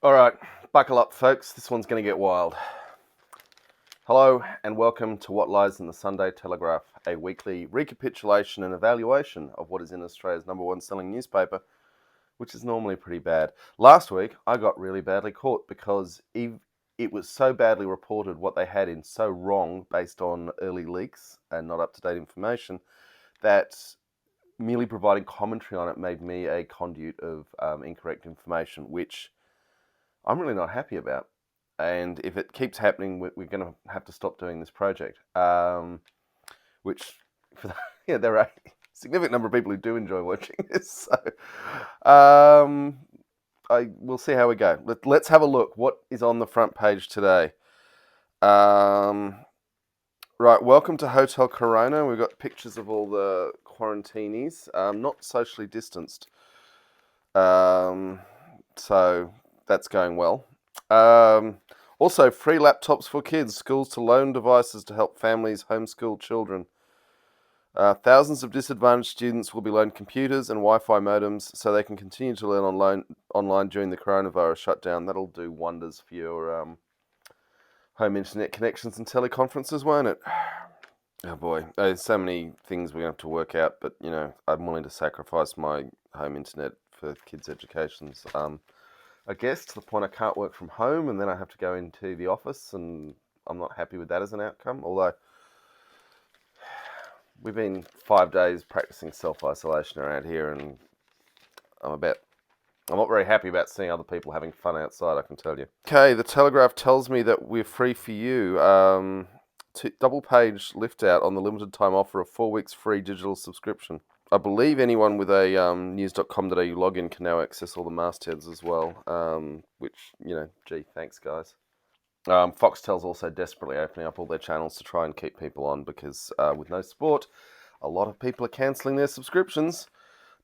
All right, buckle up, folks. This one's going to get wild. Hello, and welcome to What Lies in the Sunday Telegraph, a weekly recapitulation and evaluation of what is in Australia's number one selling newspaper, which is normally pretty bad. Last week, I got really badly caught because it was so badly reported what they had in so wrong based on early leaks and not up-to-date information that merely providing commentary on it made me a conduit of incorrect information, which I'm really not happy about. And if it keeps happening, we're going to have to stop doing this project. Which, there are a significant number of people who do enjoy watching this. So, we'll see how we go. Let's have a look. What is on the front page today? Right, welcome to Hotel Corona. We've got pictures of all the quarantinis, not socially distanced. So that's going well. Also, free laptops for kids, schools to loan devices to help families homeschool children. Thousands of disadvantaged students will be loaned computers and Wi-Fi modems so they can continue to learn online during the coronavirus shutdown. That'll do wonders for your home internet connections and teleconferences, won't it? Oh boy, there's so many things we have to work out, but I'm willing to sacrifice my home internet for kids' educations. I guess to the point I can't work from home, and then I have to go into the office, and I'm not happy with that as an outcome. Although we've been 5 days practicing self-isolation around here, and I'm not very happy about seeing other people having fun outside, I can tell you. Okay, the Telegraph tells me that we're free for you. Double-page lift-out on the limited-time offer of 4 weeks free digital subscription. I believe anyone with a news.com.au login can now access all the mastheads as well, which, gee, thanks, guys. Foxtel's also desperately opening up all their channels to try and keep people on because with no sport, a lot of people are cancelling their subscriptions.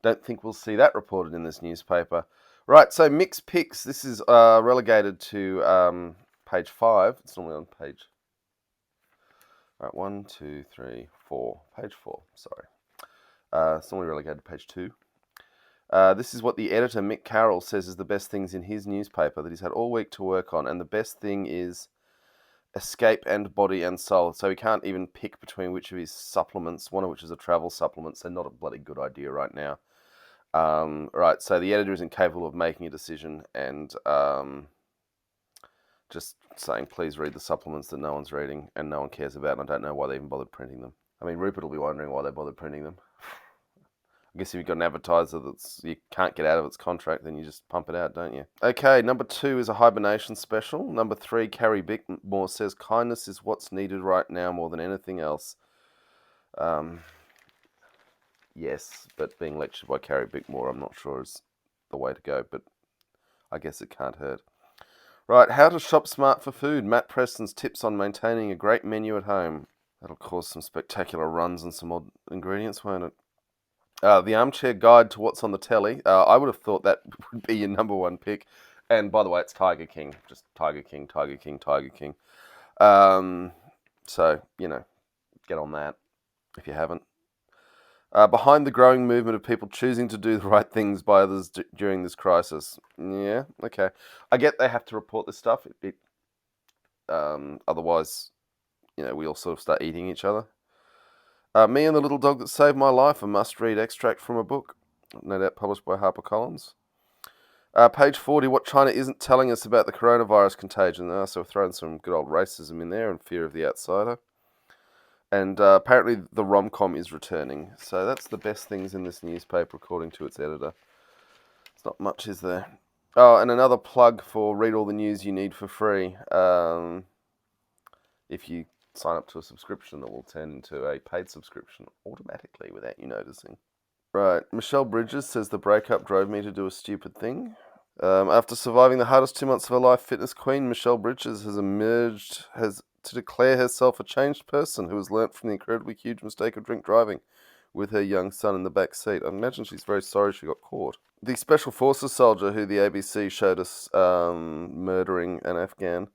Don't think we'll see that reported in this newspaper. Right, so mixed picks. This is relegated to page 5. It's normally on page... Right, 1, 2, 3, 4. Page 4, sorry. It's normally relegated to page 2. This is what the editor, Mick Carroll, says is the best things in his newspaper that he's had all week to work on. And the best thing is Escape and Body and Soul. So he can't even pick between which of his supplements, one of which is a travel supplement, so not a bloody good idea right now. Right, so the editor is incapable of making a decision and just saying, please read the supplements that no one's reading and no one cares about, and I don't know why they even bothered printing them. I mean, Rupert will be wondering why they bothered printing them. I guess if you've got an advertiser that you can't get out of its contract, then you just pump it out, don't you? Okay, number 2 is a hibernation special. Number 3, Carrie Bickmore says, kindness is what's needed right now more than anything else. Yes, but being lectured by Carrie Bickmore, I'm not sure is the way to go, but I guess it can't hurt. Right, how to shop smart for food. Matt Preston's tips on maintaining a great menu at home. That'll cause some spectacular runs and some odd ingredients, won't it? The Armchair Guide to What's on the Telly. I would have thought that would be your number one pick. And by the way, it's Tiger King. Just Tiger King, Tiger King, Tiger King. So, get on that if you haven't. Behind the growing movement of people choosing to do the right things by others during this crisis. Yeah, okay. I get they have to report this stuff. Otherwise, we all sort of start eating each other. Me and the Little Dog That Saved My Life, a must-read extract from a book, no doubt published by HarperCollins. Page 40, what China isn't telling us about the coronavirus contagion. So we're throwing some good old racism in there and fear of the outsider. And apparently the rom-com is returning. So that's the best things in this newspaper, according to its editor. It's not much, is there? Oh, and another plug for read all the news you need for free. If you sign up to a subscription that will turn into a paid subscription automatically without you noticing. Right, Michelle Bridges says the breakup drove me to do a stupid thing. After surviving the hardest 2 months of her life, fitness queen Michelle Bridges has emerged to declare herself a changed person who has learnt from the incredibly huge mistake of drink driving with her young son in the back seat. I imagine she's very sorry she got caught. The Special Forces soldier who the ABC showed us murdering an Afghan,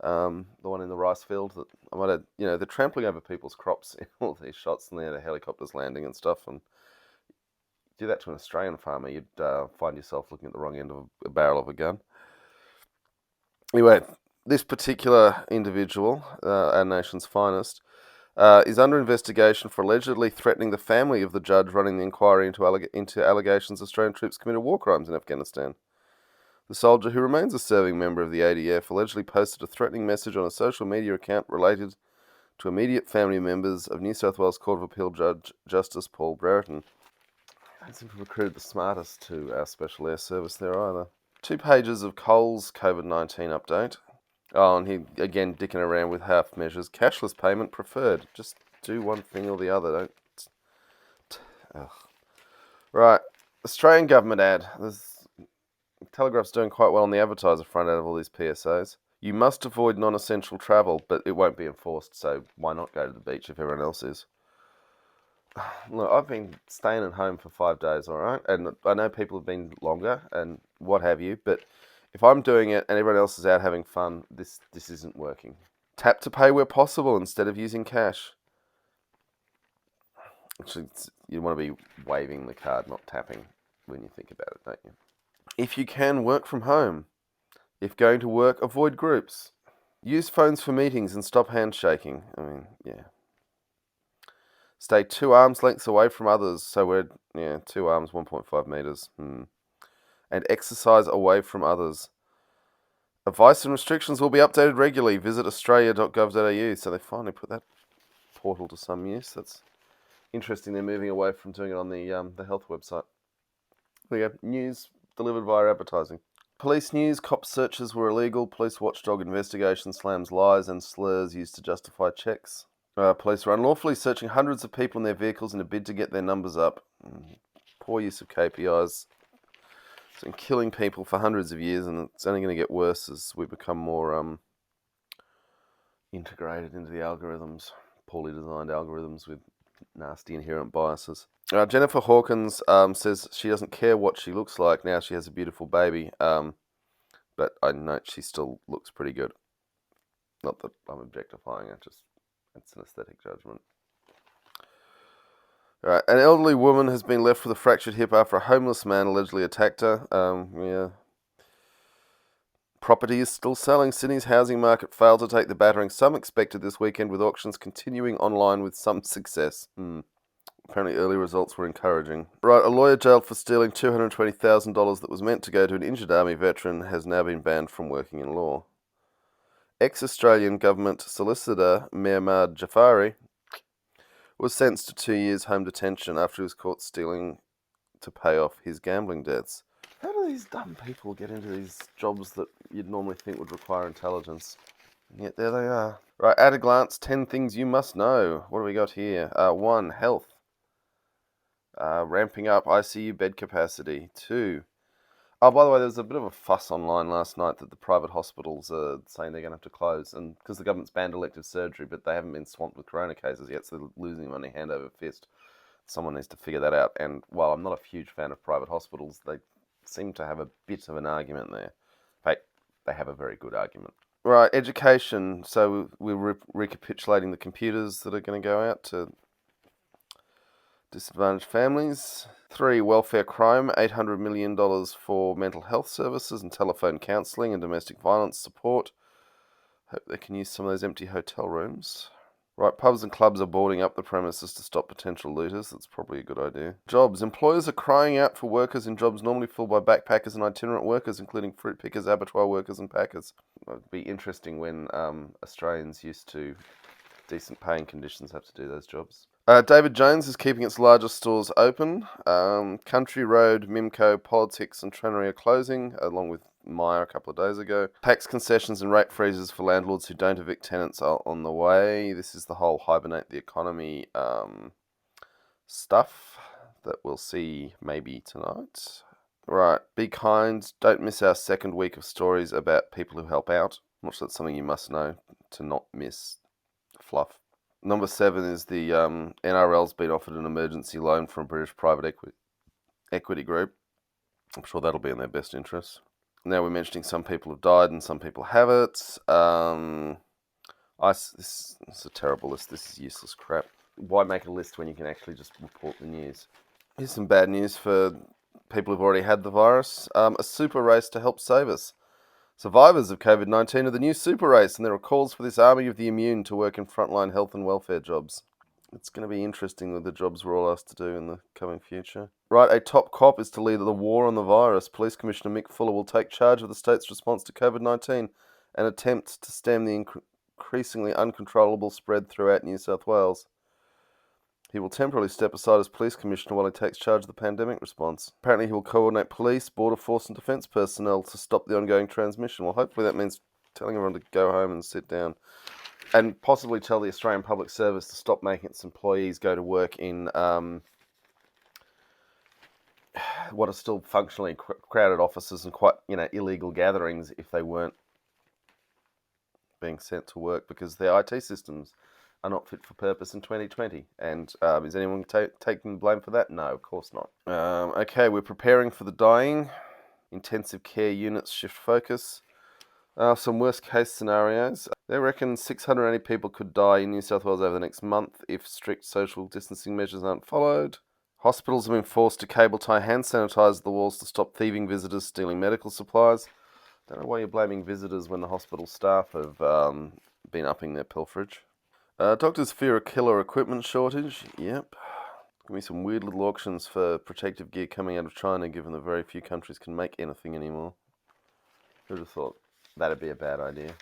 the one in the rice field, that I might have, they're trampling over people's crops in all these shots, and the helicopters landing and stuff, and do that to an Australian farmer, you'd find yourself looking at the wrong end of a barrel of a gun. Anyway, this particular individual, our nation's finest, is under investigation for allegedly threatening the family of the judge running the inquiry into allegations Australian troops committed war crimes in Afghanistan. The soldier, who remains a serving member of the ADF, allegedly posted a threatening message on a social media account related to immediate family members of New South Wales Court of Appeal Judge Justice Paul Brereton. I don't seem to have recruited the smartest to our Special Air Service there either. 2 pages of Coles COVID-19 update. Oh, and he, again, dicking around with half measures. Cashless payment preferred. Just do one thing or the other. Don't. Ugh. Right. Australian government ad. Telegraph's doing quite well on the advertiser front out of all these PSOs. You must avoid non-essential travel, but it won't be enforced, so why not go to the beach if everyone else is? Look, I've been staying at home for 5 days, all right? And I know people have been longer and what have you, but if I'm doing it and everyone else is out having fun, this isn't working. Tap to pay where possible instead of using cash. Actually, you want to be waving the card, not tapping when you think about it, don't you? If you can, work from home. If going to work, avoid groups. Use phones for meetings and stop handshaking. I mean, yeah. Stay 2 arms lengths away from others. So we're, 2 arms, 1.5 meters. And exercise away from others. Advice and restrictions will be updated regularly. Visit australia.gov.au. So they finally put that portal to some use. That's interesting. They're moving away from doing it on the health website. There you go. News delivered via advertising. Police news. Cop searches were illegal. Police watchdog investigation slams lies and slurs used to justify checks. Police were unlawfully searching hundreds of people in their vehicles in a bid to get their numbers up. Poor use of KPIs. It's been killing people for hundreds of years, and it's only going to get worse as we become more integrated into the algorithms, poorly designed algorithms with nasty inherent biases. Jennifer Hawkins says she doesn't care what she looks like now she has a beautiful baby, but I note she still looks pretty good. Not that I'm objectifying her, just it's an aesthetic judgment. Right, an elderly woman has been left with a fractured hip after a homeless man allegedly attacked her. Property is still selling. Sydney's housing market failed to take the battering some expected this weekend, with auctions continuing online with some success. Apparently early results were encouraging. Right, a lawyer jailed for stealing $220,000 that was meant to go to an injured army veteran has now been banned from working in law. Ex-Australian government solicitor Mehmad Jafari was sentenced to 2 years home detention after he was caught stealing to pay off his gambling debts. How do these dumb people get into these jobs that you'd normally think would require intelligence? And yet there they are. Right, at a glance, 10 things you must know. What do we got here? 1, health. Ramping up ICU bed capacity. 2. Oh, by the way, there was a bit of a fuss online last night that the private hospitals are saying they're going to have to close, and because the government's banned elective surgery, but they haven't been swamped with corona cases yet, so they're losing money hand over fist. Someone needs to figure that out, and while I'm not a huge fan of private hospitals, they seem to have a bit of an argument there. In fact, they have a very good argument. Right, education. So we're recapitulating the computers that are going to go out to disadvantaged families. 3, welfare crime, $800 million for mental health services and telephone counselling and domestic violence support. Hope they can use some of those empty hotel rooms. Right, pubs and clubs are boarding up the premises to stop potential looters. That's probably a good idea. Jobs. Employers are crying out for workers in jobs normally filled by backpackers and itinerant workers, including fruit pickers, abattoir workers and packers. It would be interesting when Australians used to decent paying conditions have to do those jobs. David Jones is keeping its largest stores open. Country Road, Mimco, Politics and Trannery are closing, along with Myer a couple of days ago. Tax concessions and rate freezes for landlords who don't evict tenants are on the way. This is the whole hibernate the economy stuff that we'll see maybe tonight. Right, be kind. Don't miss our second week of stories about people who help out. I'm sure that's something you must know to not miss fluff. Number 7 is the NRL's been offered an emergency loan from a British private equity group. I'm sure that'll be in their best interest. Now we're mentioning some people have died and some people haven't. This is a terrible list. This is useless crap. Why make a list when you can actually just report the news? Here's some bad news for people who've already had the virus. A super race to help save us. Survivors of COVID-19 are the new super race, and there are calls for this army of the immune to work in frontline health and welfare jobs. It's going to be interesting with the jobs we're all asked to do in the coming future. Right, a top cop is to lead the war on the virus. Police Commissioner Mick Fuller will take charge of the state's response to COVID-19 and attempt to stem the increasingly uncontrollable spread throughout New South Wales. He will temporarily step aside as police commissioner while he takes charge of the pandemic response. Apparently he will coordinate police, border force and defence personnel to stop the ongoing transmission. Well, hopefully that means telling everyone to go home and sit down. And possibly tell the Australian Public Service to stop making its employees go to work in what are still functionally crowded offices and quite, illegal gatherings if they weren't being sent to work because their IT systems are not fit for purpose in 2020. And is anyone taking the blame for that? No, of course not. Okay, we're preparing for the dying. Intensive care units shift focus. Some worst case scenarios. They reckon 680 people could die in New South Wales over the next month if strict social distancing measures aren't followed. Hospitals have been forced to cable tie hand sanitizer the walls to stop thieving visitors stealing medical supplies. Don't know why you're blaming visitors when the hospital staff have been upping their pilferage. Doctors fear a killer equipment shortage. Yep. Give me some weird little auctions for protective gear coming out of China, given that very few countries can make anything anymore. Who'd have thought that'd be a bad idea?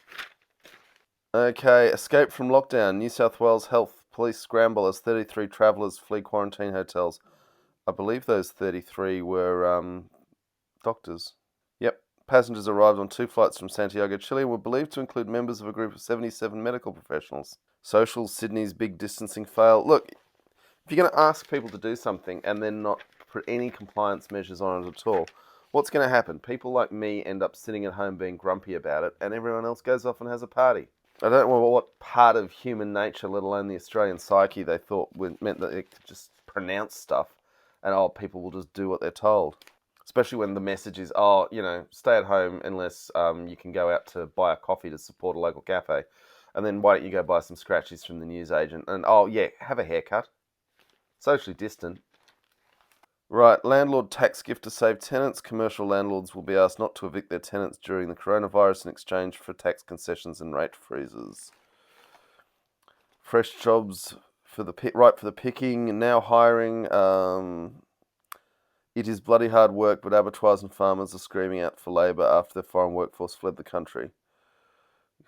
Okay, escape from lockdown. New South Wales Health Police scramble as 33 travellers flee quarantine hotels. I believe those 33 were doctors. Yep. Passengers arrived on 2 flights from Santiago, Chile, and were believed to include members of a group of 77 medical professionals. Social, Sydney's big distancing fail. Look, if you're going to ask people to do something and then not put any compliance measures on it at all, what's going to happen? People like me end up sitting at home being grumpy about it, and everyone else goes off and has a party. I don't know what part of human nature, let alone the Australian psyche, they thought meant that they could just pronounce stuff and, people will just do what they're told. Especially when the message is, stay at home unless you can go out to buy a coffee to support a local cafe. And then why don't you go buy some scratchies from the newsagent? And, have a haircut. Socially distant. Right, landlord tax gift to save tenants. Commercial landlords will be asked not to evict their tenants during the coronavirus in exchange for tax concessions and rate freezes. Fresh jobs ripe for the picking. Now hiring. It is bloody hard work, but abattoirs and farmers are screaming out for labour after the foreign workforce fled the country,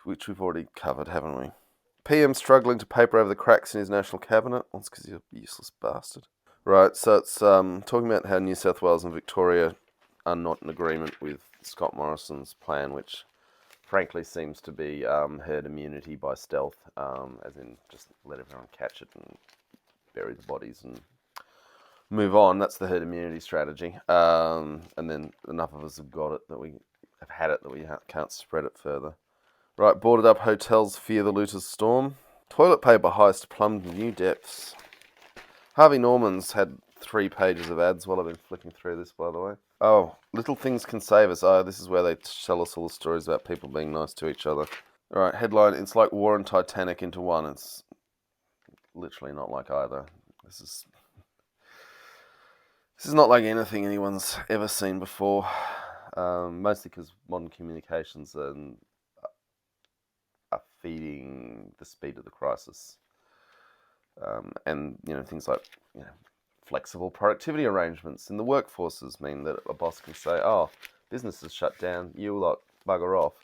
which we've already covered, haven't we? PM struggling to paper over the cracks in his national cabinet. Well, it's because he's a useless bastard. Right, so it's talking about how New South Wales and Victoria are not in agreement with Scott Morrison's plan, which frankly seems to be herd immunity by stealth, as in just let everyone catch it and bury the bodies and move on. That's the herd immunity strategy. And then enough of us have got it that we have had it that we can't spread it further. Right, boarded up hotels fear the looters' storm. Toilet paper heist plumbed new depths. Harvey Norman's had 3 pages of ads while I've been flicking through this, by the way. Oh, little things can save us. Oh, this is where they tell us all the stories about people being nice to each other. Alright, headline, it's like War and Titanic into one. It's literally not like either. This is not like anything anyone's ever seen before. Mostly because modern communications are feeding the speed of the crisis. And things like flexible productivity arrangements in the workforces mean that a boss can say, "Oh, business is shut down. You lot bugger off."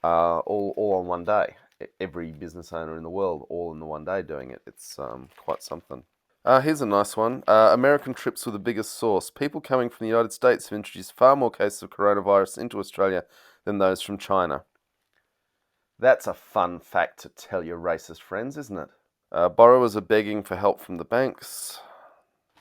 All on one day. Every business owner in the world, all in the one day, doing it. It's quite something. Here's a nice one. American trips were the biggest source. People coming from the United States have introduced far more cases of coronavirus into Australia than those from China. That's a fun fact to tell your racist friends, isn't it? Borrowers are begging for help from the banks.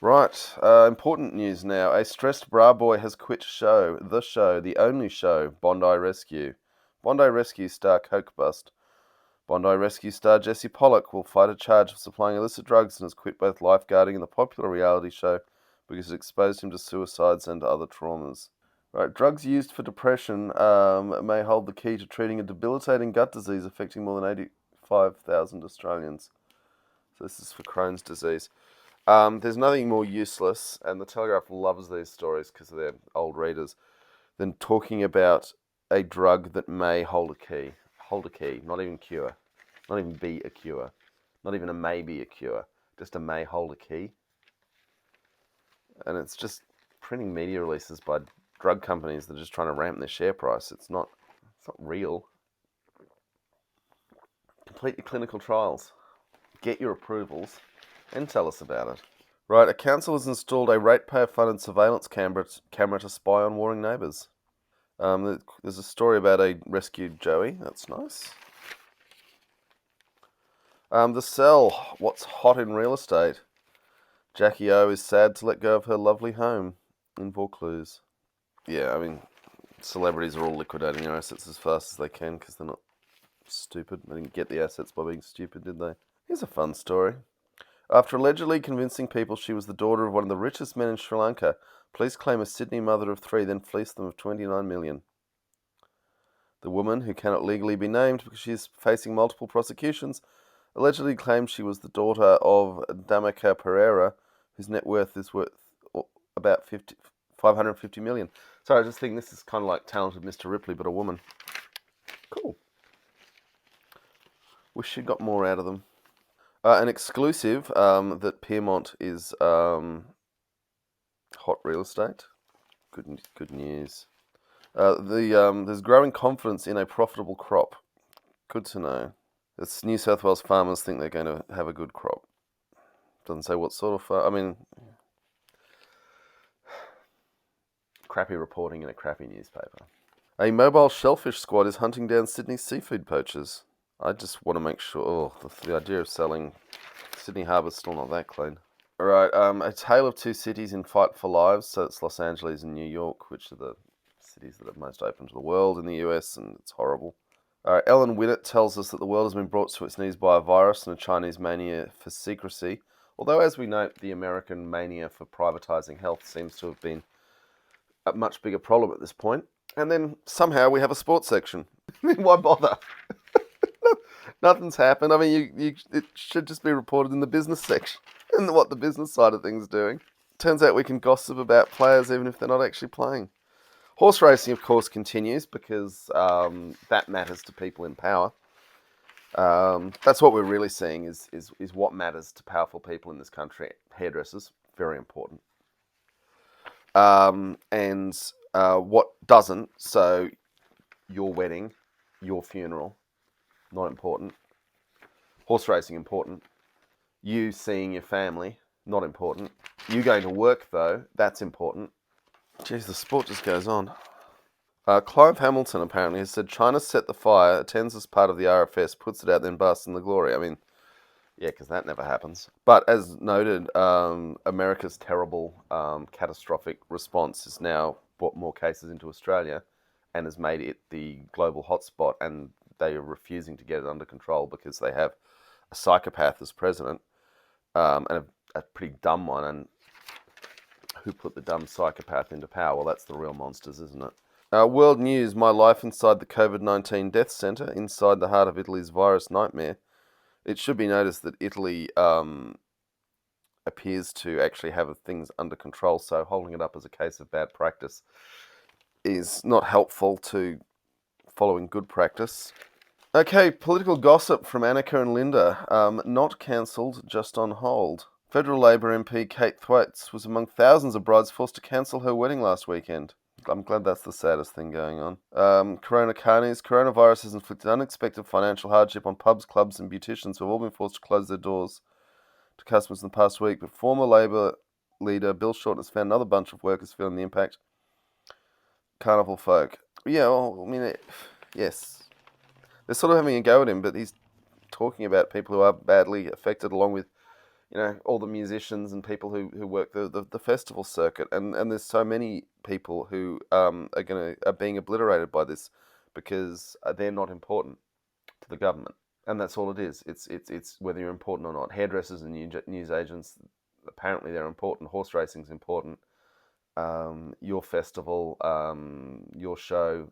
Right, important news now. A stressed bra boy has quit the only show, Bondi Rescue. Bondi Rescue star Coke Bust. Bondi Rescue star Jesse Pollock will fight a charge of supplying illicit drugs and has quit both lifeguarding and the popular reality show because it exposed him to suicides and other traumas. Right, drugs used for depression may hold the key to treating a debilitating gut disease affecting more than 85,000 Australians. So this is for Crohn's disease. There's nothing more useless, and the Telegraph loves these stories because they're old readers, than talking about a drug that may hold a key. Hold a key, not even cure. Not even be a cure. Not even a maybe a cure. Just a may hold a key. And it's just printing media releases by drug companies that are just trying to ramp their share price. It's not real. Complete your clinical trials. Get your approvals and tell us about it. Right, a council has installed a ratepayer-funded surveillance camera to spy on warring neighbours. There's a story about a rescued Joey. That's nice. The Cell. What's hot in real estate? Jackie O is sad to let go of her lovely home in Vaucluse. Yeah, I mean, celebrities are all liquidating their assets as fast as they can because they're not stupid. They didn't get the assets by being stupid, did they? Here's a fun story. After allegedly convincing people she was the daughter of one of the richest men in Sri Lanka, police claim a Sydney mother of 3 then fleeced them of $29 million. The woman, who cannot legally be named because she is facing multiple prosecutions, allegedly claimed she was the daughter of Dhamaka Pereira, whose net worth is worth about $550 million. Sorry, I just think this is kind of like Talented Mr. Ripley, but a woman. Cool. Wish she got more out of them. An exclusive that Piermont is hot real estate. Good news. There's growing confidence in a profitable crop. Good to know. It's New South Wales farmers think they're going to have a good crop. Doesn't say what sort of I mean, crappy reporting in a crappy newspaper. A mobile shellfish squad is hunting down Sydney seafood poachers. I just want to make sure. The idea of selling Sydney Harbour's still not that clean. All right, a tale of two cities in fight for lives. So it's Los Angeles and New York, which are the cities that are most open to the world in the US, and it's horrible. Ellen Winnett tells us that the world has been brought to its knees by a virus and a Chinese mania for secrecy. Although, as we note, the American mania for privatising health seems to have been a much bigger problem at this point. And then somehow we have a sports section. Why bother? Nothing's happened. I mean, it should just be reported in the business section and what the business side of things is doing. Turns out we can gossip about players even if they're not actually playing. Horse racing, of course, continues because that matters to people in power. That's what we're really seeing is what matters to powerful people in this country. Hairdressers, very important. And what doesn't, so your wedding, your funeral, not important. Horse racing, important. You seeing your family, not important. You going to work, though, that's important. Jeez, the sport just goes on. Clive Hamilton apparently has said China set the fire, attends as part of the RFS, puts it out, then basks in the glory. I mean, yeah, because that never happens. But as noted, America's terrible, catastrophic response has now brought more cases into Australia and has made it the global hotspot, and they are refusing to get it under control because they have a psychopath as president, and a pretty dumb one. And who put the dumb psychopath into power? Well, that's the real monsters, isn't it? World news, my life inside the COVID-19 death centre, inside the heart of Italy's virus nightmare. It should be noticed that Italy appears to actually have things under control, so holding it up as a case of bad practice is not helpful to following good practice. Okay, political gossip from Annika and Linda. Not cancelled, just on hold. Federal Labor MP Kate Thwaites was among thousands of brides forced to cancel her wedding last weekend. I'm glad that's the saddest thing going on. Corona Carnies. Coronavirus has inflicted unexpected financial hardship on pubs, clubs and beauticians who have all been forced to close their doors to customers in the past week. But former Labor leader Bill Shorten has found another bunch of workers feeling the impact. Carnival folk. Yeah, well, I mean, yes. They're sort of having a go at him, but he's talking about people who are badly affected, along with, you know, all the musicians and people who work the festival circuit, and there's so many people who are being obliterated by this because they're not important to the government, and that's all it is. It's whether you're important or not. Hairdressers and news agents, apparently they're important. Horse racing's important. Your festival, your show,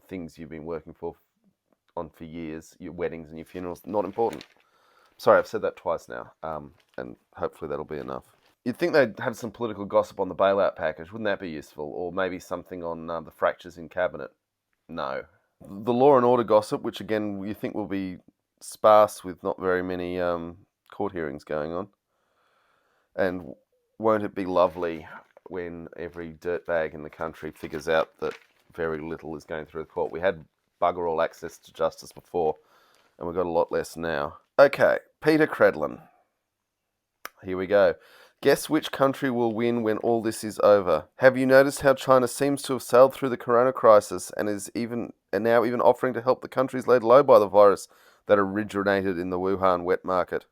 things you've been working on for years, your weddings and your funerals, not important. Sorry, I've said that twice now, and hopefully that'll be enough. You'd think they'd have some political gossip on the bailout package. Wouldn't that be useful? Or maybe something on the fractures in cabinet. No. The law and order gossip, which again you think will be sparse with not very many court hearings going on. And won't it be lovely when every dirtbag in the country figures out that very little is going through the court? We had bugger all access to justice before, and we've got a lot less now. Okay, Peter Credlin. Here we go. Guess which country will win when all this is over? Have you noticed how China seems to have sailed through the corona crisis and is now even offering to help the countries laid low by the virus that originated in the Wuhan wet market?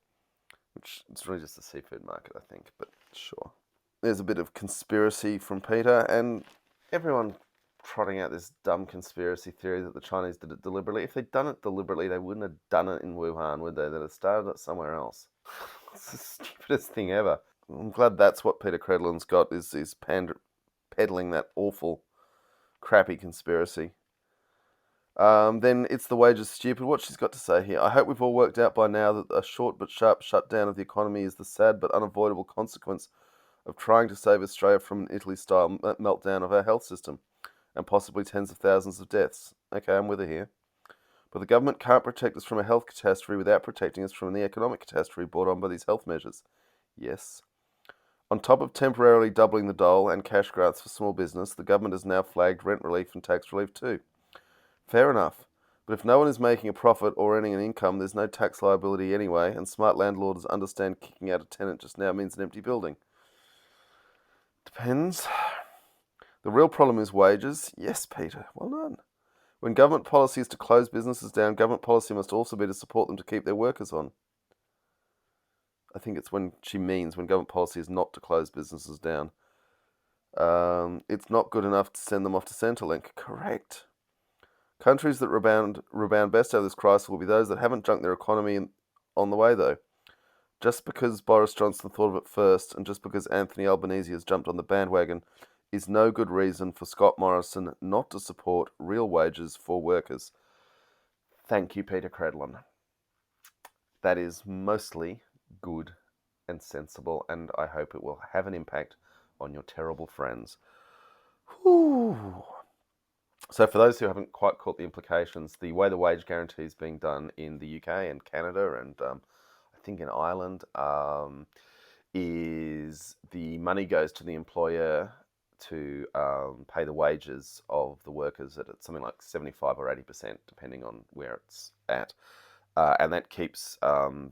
Which it's really just a seafood market, I think, but sure. There's a bit of conspiracy from Peter, and everyone trotting out this dumb conspiracy theory that the Chinese did it deliberately. If they'd done it deliberately, they wouldn't have done it in Wuhan, would they? They'd have started it somewhere else. It's the stupidest thing ever. I'm glad that's what Peter Credlin's got, is peddling that awful, crappy conspiracy. Then it's the wages stupid. What she's got to say here. I hope we've all worked out by now that a short but sharp shutdown of the economy is the sad but unavoidable consequence of trying to save Australia from an Italy-style meltdown of our health system and possibly tens of thousands of deaths. Okay, I'm with her here. But the government can't protect us from a health catastrophe without protecting us from the economic catastrophe brought on by these health measures. Yes. On top of temporarily doubling the dole and cash grants for small business, the government has now flagged rent relief and tax relief too. Fair enough. But if no one is making a profit or earning an income, there's no tax liability anyway, and smart landlords understand kicking out a tenant just now means an empty building. Depends. The real problem is wages. Yes, Peter. Well done. When government policy is to close businesses down, government policy must also be to support them to keep their workers on. I think it's when government policy is not to close businesses down. It's not good enough to send them off to Centrelink. Correct. Countries that rebound best out of this crisis will be those that haven't junked their economy on the way, though. Just because Boris Johnson thought of it first, and just because Anthony Albanese has jumped on the bandwagon, is no good reason for Scott Morrison not to support real wages for workers. Thank you, Peter Credlin. That is mostly good and sensible, and I hope it will have an impact on your terrible friends. Whew. So for those who haven't quite caught the implications, the way the wage guarantee is being done in the UK and Canada and I think in Ireland is the money goes to the employer to pay the wages of the workers at something like 75 or 80%, depending on where it's at. And that keeps the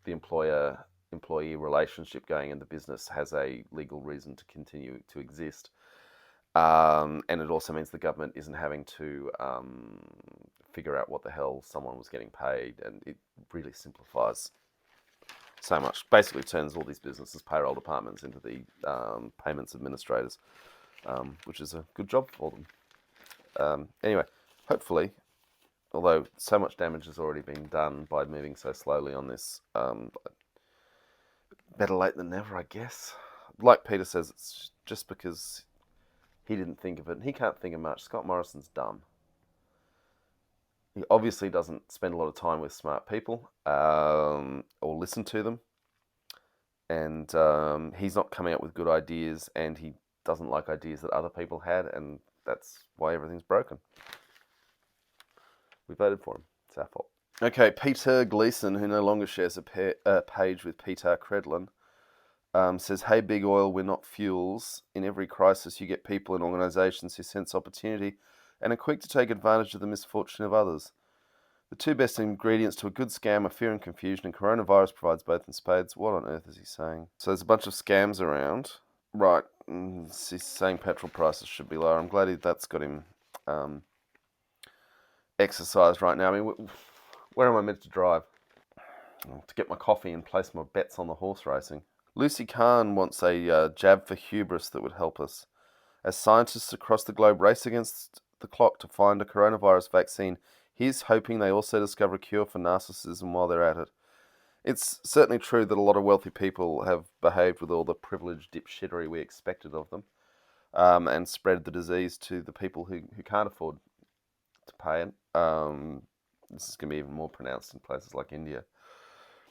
employer-employee relationship going, and the business has a legal reason to continue to exist. And it also means the government isn't having to figure out what the hell someone was getting paid, and it really simplifies so much. Basically turns all these businesses' payroll departments into the payments administrators, which is a good job for them. Anyway, hopefully, although so much damage has already been done by moving so slowly on this, better late than never, I guess. Like Peter says, it's just because he didn't think of it, and he can't think of much. Scott Morrison's dumb. He obviously doesn't spend a lot of time with smart people or listen to them. And he's not coming up with good ideas, and he doesn't like ideas that other people had, and that's why everything's broken. We voted for him. It's our fault. Okay, Peter Gleason, who no longer shares a page with Peter Credlin, says, "Hey, Big Oil, we're not fuels. In every crisis, you get people and organisations who sense opportunity and are quick to take advantage of the misfortune of others. The two best ingredients to a good scam are fear and confusion, and coronavirus provides both in spades." What on earth is he saying? So there's a bunch of scams around. Right. He's saying petrol prices should be lower. I'm glad that's got him exercised right now. I mean, where am I meant to drive? To get my coffee and place my bets on the horse racing. Lucy Khan wants a jab for hubris that would help us. As scientists across the globe race against the clock to find a coronavirus vaccine, here's hoping they also discover a cure for narcissism while they're at it. It's certainly true that a lot of wealthy people have behaved with all the privileged dipshittery we expected of them, and spread the disease to the people who can't afford to pay it. This is going to be even more pronounced in places like India.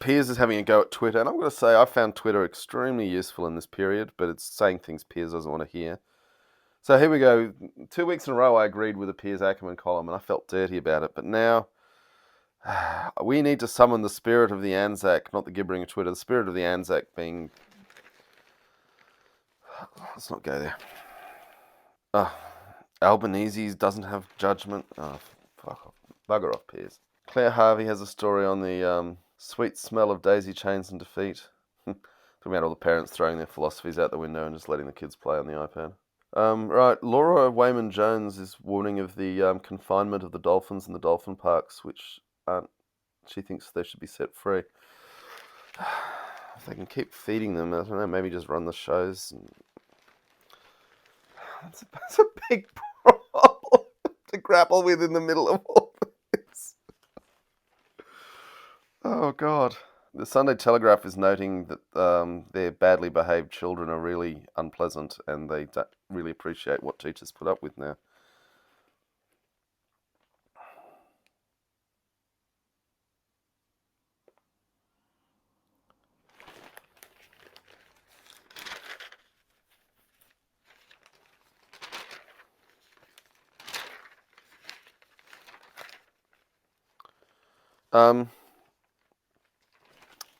Piers is having a go at Twitter, and I'm going to say I found Twitter extremely useful in this period, but it's saying things Piers doesn't want to hear. So here we go. 2 weeks in a row I agreed with a Piers Ackerman column and I felt dirty about it. But now we need to summon the spirit of the Anzac, not the gibbering of Twitter, the spirit of the Anzac being... Let's not go there. Albanese doesn't have judgment. Oh, fuck off. Bugger off, Piers. Claire Harvey has a story on the sweet smell of daisy chains and defeat. Talking about all the parents throwing their philosophies out the window and just letting the kids play on the iPad. Right, Laura Wayman-Jones is warning of the confinement of the dolphins in the dolphin parks, which she thinks they should be set free. If they can keep feeding them, I don't know, maybe just run the shows. It's a big problem to grapple with in the middle of all this. Oh, God. The Sunday Telegraph is noting that their badly behaved children are really unpleasant and they don't really appreciate what teachers put up with now.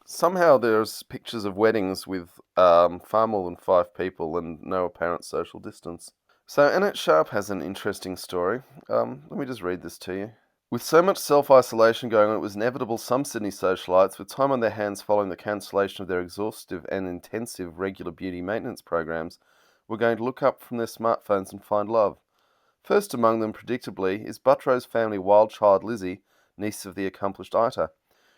Somehow there's pictures of weddings with far more than 5 people and no apparent social distance. So Annette Sharp has an interesting story. Let me just read this to you. With so much self-isolation going on, it was inevitable some Sydney socialites, with time on their hands following the cancellation of their exhaustive and intensive regular beauty maintenance programs, were going to look up from their smartphones and find love. First among them, predictably, is Buttrose family wild child Lizzie, niece of the accomplished Ita.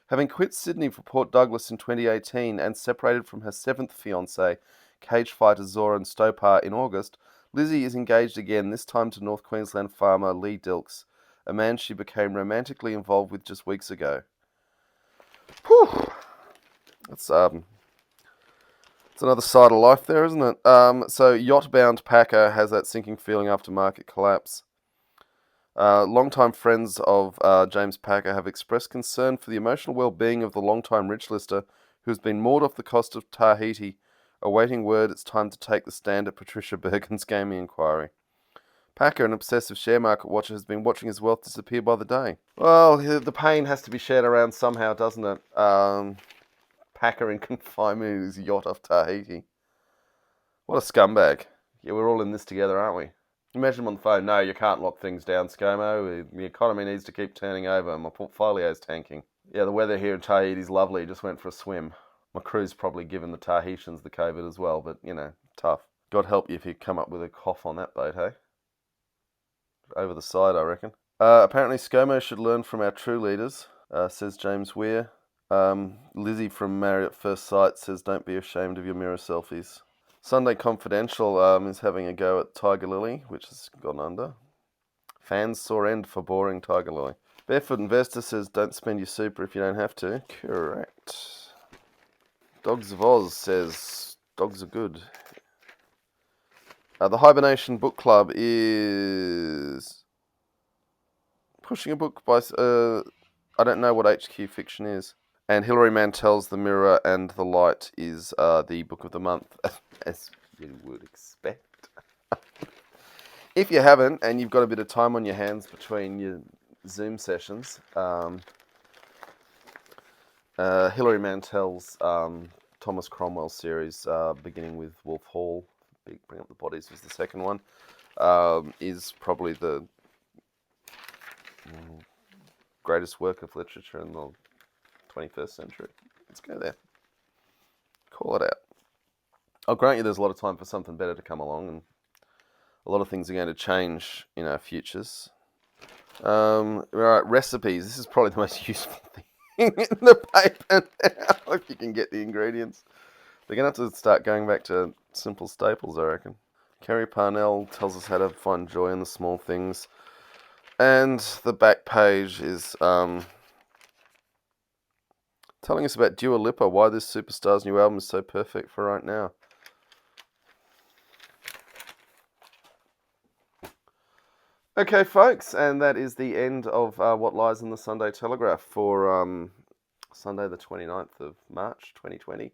Having quit Sydney for Port Douglas in 2018 and separated from her 7th fiancé, cage fighter Zoran Stopar, in August, Lizzie is engaged again, this time to North Queensland farmer Lee Dilks, a man she became romantically involved with just weeks ago. Whew. It's another side of life there, isn't it? So yacht-bound Packer has that sinking feeling after market collapse. Longtime friends of James Packer have expressed concern for the emotional well-being of the long-time rich lister who has been moored off the coast of Tahiti, awaiting word it's time to take the stand at Patricia Bergen's gaming inquiry. Packer, an obsessive share market watcher, has been watching his wealth disappear by the day. Well, the pain has to be shared around somehow, doesn't it? Packer in confinement in his yacht off Tahiti. What a scumbag. Yeah, we're all in this together, aren't we? Imagine him on the phone. No, you can't lock things down, ScoMo. The economy needs to keep turning over. My portfolio's tanking. Yeah, the weather here in Tahiti is lovely. Just went for a swim. My crew's probably given the Tahitians the COVID as well, but, tough. God help you if you come up with a cough on that boat, hey? Over the side, I reckon. Apparently, ScoMo should learn from our true leaders, says James Weir. Lizzie from Married at First Sight says, don't be ashamed of your mirror selfies. Sunday Confidential is having a go at Tiger Lily, which has gone under. Fans sore end for boring Tiger Lily. Barefoot Investor says, don't spend your super if you don't have to. Correct. Dogs of Oz says, dogs are good. The Hibernation Book Club is pushing a book by... I don't know what HQ Fiction is. And Hilary Mantel's The Mirror and the Light is the book of the month, as you would expect. If you haven't, and you've got a bit of time on your hands between your Zoom sessions, Hilary Mantel's Thomas Cromwell series, beginning with Wolf Hall, Bring Up the Bodies was the second one, is probably the greatest work of literature in the 21st century. Let's go there. Call it out. I'll grant you there's a lot of time for something better to come along, and a lot of things are going to change in our futures. Right, recipes. This is probably the most useful thing in the paper now, if you can get the ingredients. They're going to have to start going back to simple staples, I reckon. Kerry Parnell tells us how to find joy in the small things. And the back page is telling us about Dua Lipa, why this superstar's new album is so perfect for right now. Okay, folks, and that is the end of What Lies in the Sunday Telegraph for Sunday the 29th of March 2020.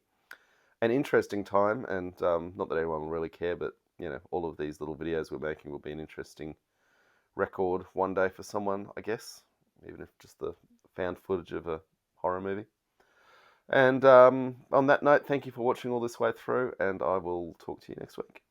An interesting time, and not that anyone will really care, but you know, all of these little videos we're making will be an interesting record one day for someone, I guess, even if just the found footage of a horror movie. And on that note, thank you for watching all this way through, and I will talk to you next week.